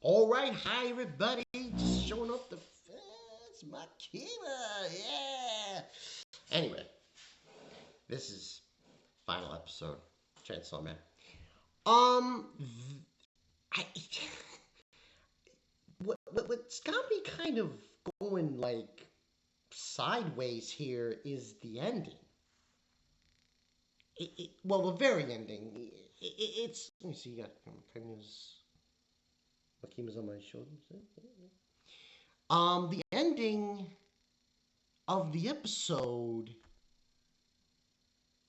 All right, hi everybody. Just showing up the fans, Makima, yeah. Anyway, this is final episode, Chainsaw Man. Um, I what's got me kind of going like sideways here is the ending. Well, the very ending. It's let me see. You got Makima's on my shoulders. The ending of the episode,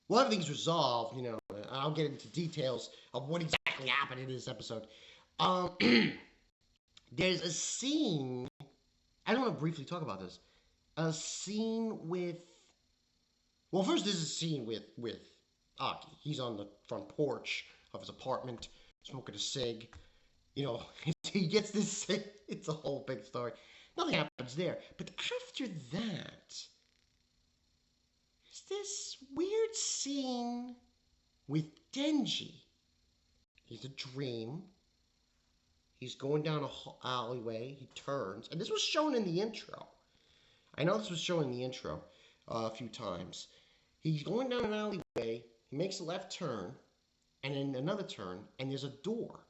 well, everything's resolved, I'll get into details of what exactly happened in this episode. Um, there's a scene, I don't want to briefly talk about this, a scene with, well, first there's a scene with Aki. He's on the front porch of his apartment, smoking a cig, he gets this, it's a whole big story. Nothing happens there, but after that, this weird scene with Denji. He's a dream. He's going down a alleyway. He turns, and this was shown in the intro. I know this was shown in the intro a few times. He's going down an alleyway. He makes a left turn, and then another turn, and there's a door.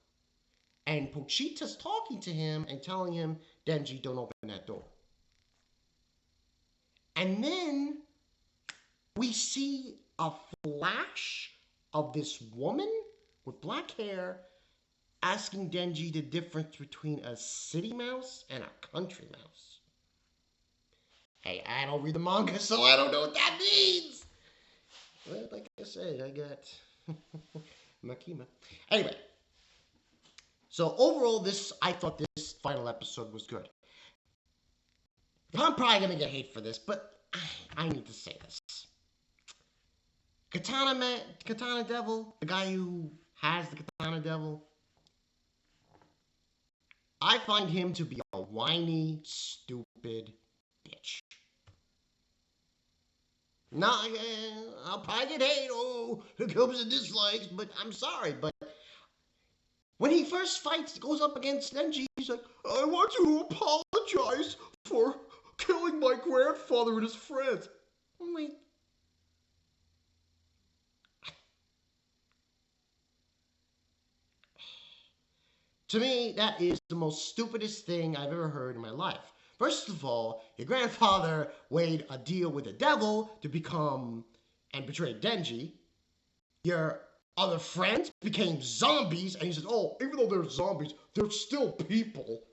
And Pochita's talking to him and telling him, Denji, don't open that door. And then we see a flash of this woman with black hair asking Denji the difference between a city mouse and a country mouse. Hey, I don't read the manga, so I don't know what that means. Well, like I said, I got Makima. Anyway, so overall, I thought this final episode was good. I'm probably gonna get hate for this, but I need to say this. Katana Devil, the guy who has the Katana Devil, I find him to be a whiny, stupid bitch. Now, I'll probably get hate, here comes the dislikes, but I'm sorry, but when he first goes up against Denji, he's like, I want you to apologize for killing my grandfather and his friends. I'm like, to me, that is the most stupidest thing I've ever heard in my life. First of all, your grandfather made a deal with the devil to become and betray Denji. Your other friends became zombies, and he says, oh, even though they're zombies, they're still people.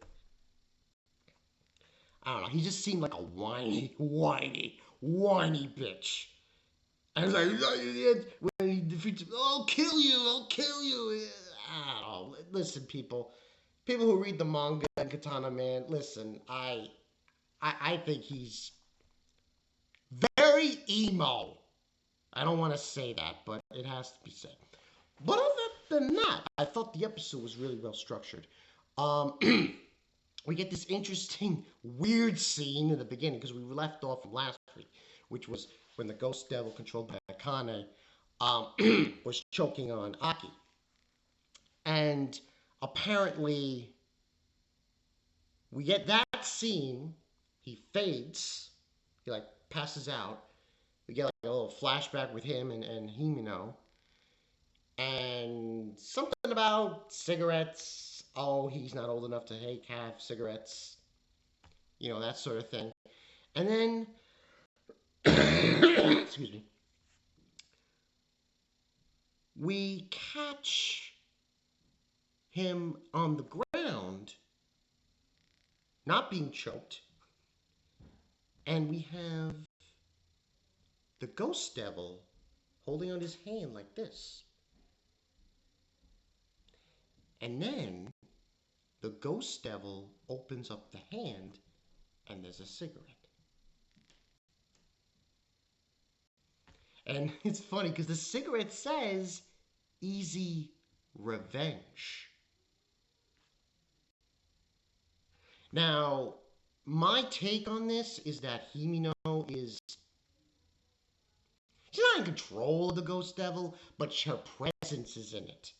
I don't know, he just seemed like a whiny bitch. And he's like, when he defeats him, I'll kill you. I don't know. Listen, people who read the manga and Katana Man, listen, I think he's very emo. I don't want to say that, but it has to be said. But other than that, I thought the episode was really well structured. We get this interesting, weird scene in the beginning because we left off from last week, which was when the ghost devil controlled by Akane was choking on Aki. And apparently, we get that scene. He fades. He like passes out. We get like a little flashback with him and Himeno. And something about cigarettes. Oh, he's not old enough to have cigarettes. That sort of thing. And then, excuse me, we catch him on the ground, not being choked, and we have the ghost devil holding on his hand like this. And then the ghost devil opens up the hand and there's a cigarette. And it's funny because the cigarette says easy revenge. Now, my take on this is that Himeno is, she's not in control of the ghost devil, but her presence is in it.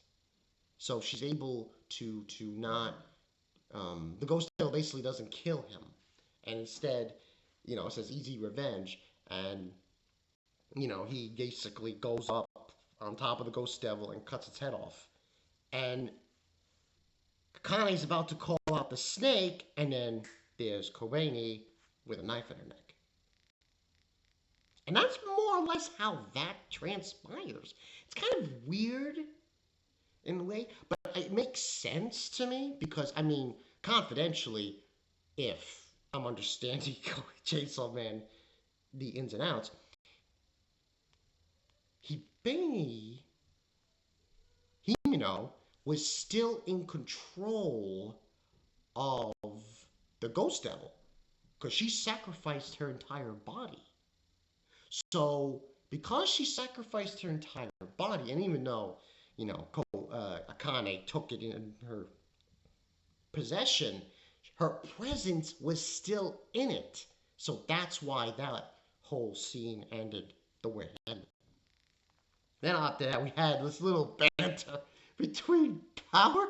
So she's able to not The ghost devil basically doesn't kill him, and instead, it says easy revenge, and he basically goes up on top of the ghost devil and cuts its head off. And Kane's about to call out the snake, and then there's Kobeni with a knife in her neck. And that's more or less how that transpires. It's kind of weird in a way, but it makes sense to me because, I mean, confidentially, if I'm understanding Chainsaw Man, the ins and outs, Hibini Himeno was still in control of the Ghost Devil because she sacrificed her entire body. So, because she sacrificed her entire body, and even though, Akane took it in her possession, her presence was still in it. So that's why that whole scene ended the way it ended. Then after that, we had this little banter between Power.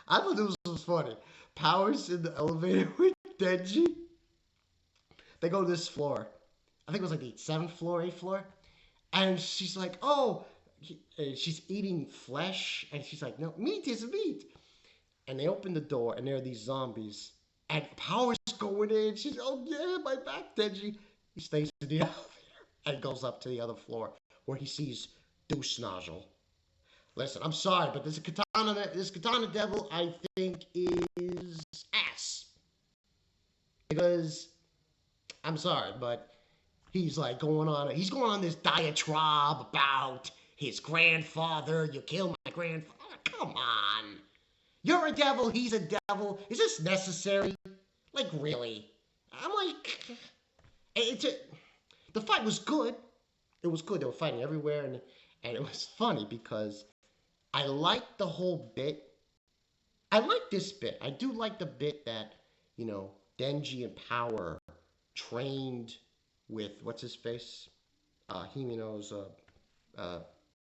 I thought this was funny. Power's in the elevator with Denji. They go to this floor. I think it was like the 7th floor, 8th floor. And she's like, oh, she's eating flesh. And she's like, no, meat is meat. And they open the door, and there are these zombies. And Power's going in. She's, oh, yeah, my back, Denji. He stays in the elevator and goes up to the other floor where he sees Deuce Nozzle. Listen, I'm sorry, but this Katana Devil, I think, is ass. Because, I'm sorry, but he's going on this diatribe about his grandfather. You killed my grandfather. Come on. You're a devil, he's a devil. Is this necessary? Like, really? I'm like, the fight was good. It was good. They were fighting everywhere, and it was funny because I liked the whole bit. I like this bit. I do like the bit that, Denji and Power trained with, what's his face? Himeno's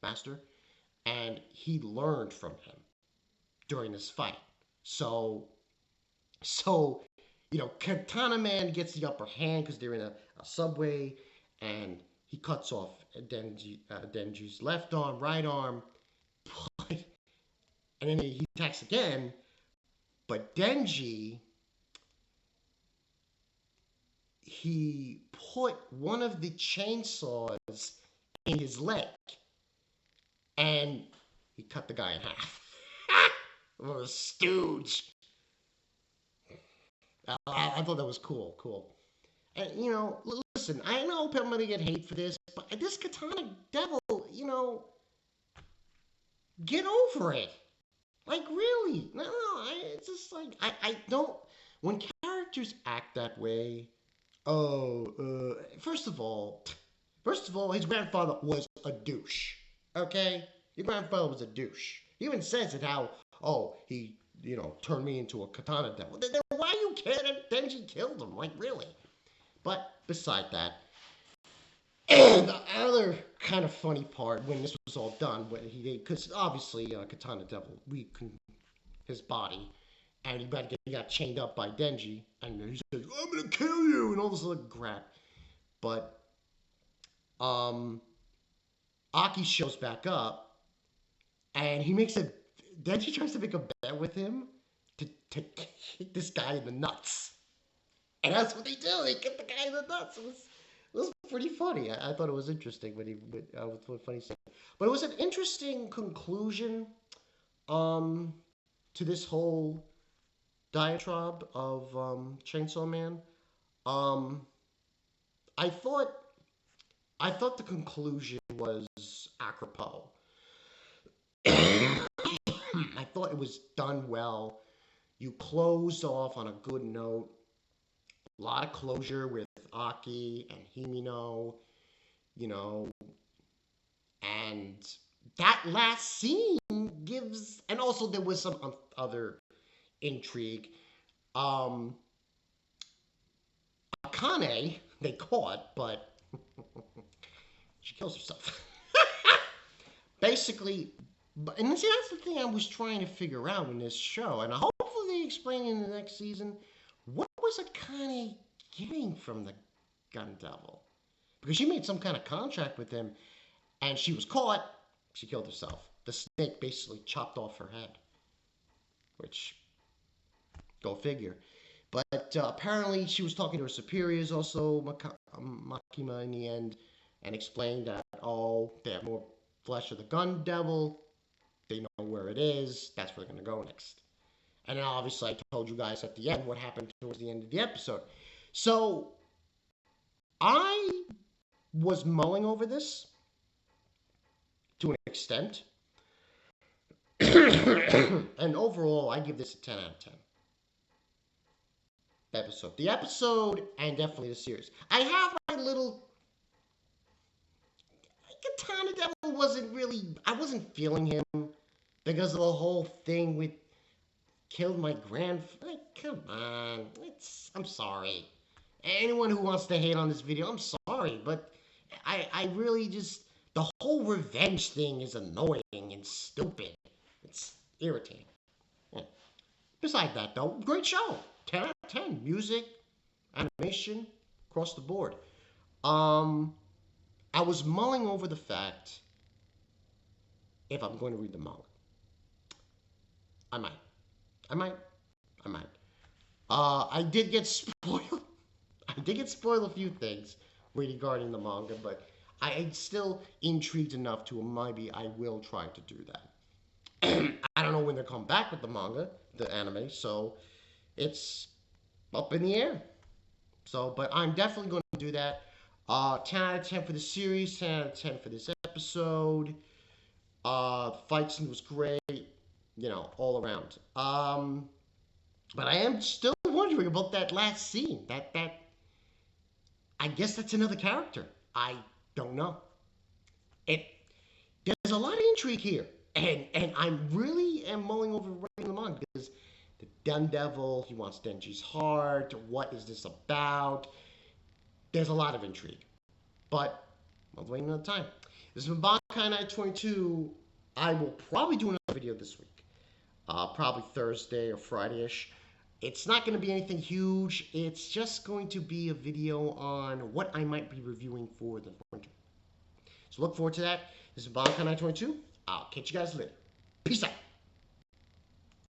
master. And he learned from him during this fight. So Katana Man gets the upper hand because they're in a subway, and he cuts off Denji's left arm, right arm, and then he attacks again. But Denji, he put one of the chainsaws in his leg, and he cut the guy in half. What a stooge. I thought that was cool. And, listen, I know I'm going to get hate for this, but this Katana Devil, get over it. Like, really. No, it's just like, I don't, when characters act that way, first of all, his grandfather was a douche, okay? Your grandfather was a douche. He even says it how, he, turned me into a Katana Devil. Then why are you kidding? Denji killed him, like, really? But beside that, the other kind of funny part when this was all done, because obviously Katana Devil weakened his body, and he got chained up by Denji, and he says, "I'm gonna kill you," and all this other crap. But Aki shows back up, and Denji tries to make a bet with him to kick this guy in the nuts. And that's what they do. They kick the guy in the nuts. It was pretty funny. I thought it was interesting with funny stuff. But it was an interesting conclusion to this whole diatribe of Chainsaw Man. I thought the conclusion was apropos. I thought it was done well. You closed off on a good note. A lot of closure with Aki and Himeno, and that last scene gives, and also there was some other intrigue. Akane, they caught, but she kills herself. Basically, and see, that's the thing I was trying to figure out in this show, and hopefully they explain in the next season what was Akane getting from the Gun Devil. Because she made some kind of contract with him, and she was caught. She killed herself. The snake basically chopped off her head. Which, go figure. But apparently she was talking to her superiors also, Makima, in the end, and explained that, oh, they have more flesh of the Gun Devil. They know where it is. That's where they're going to go next. And then obviously I told you guys at the end what happened towards the end of the episode. So I was mulling over this to an extent. And overall, I give this a 10 out of 10. Episode. The episode and definitely the series. I have my little... Katana Devil wasn't really... I wasn't feeling him because of the whole thing with killed my grandfather. Come on. I'm sorry. Anyone who wants to hate on this video, I'm sorry. But I really just... The whole revenge thing is annoying and stupid. It's irritating. Yeah. Besides that, though, great show. 10 out of 10. Music, animation, across the board. I was mulling over the fact if I'm going to read the manga. I might. I did get spoiled. I did get spoiled a few things regarding the manga, but I'm still intrigued enough to maybe I will try to do that. I don't know when they'll come back with the manga, the anime, so it's up in the air. So, but I'm definitely going to do that. 10 out of 10 for the series, 10 out of 10 for this episode. The fight scene was great, all around. But I am still wondering about that last scene. That I guess that's another character. I don't know. There's a lot of intrigue here. And I'm really mulling over writing them on because the Gun Devil, he wants Denji's heart. What is this about? There's a lot of intrigue. But I'll wait another time. This has been Bankai Night 22. I will probably do another video this week. Probably Thursday or Friday-ish. It's not going to be anything huge. It's just going to be a video on what I might be reviewing for the winter. So look forward to that. This is Bankai Night 22. I'll catch you guys later. Peace out.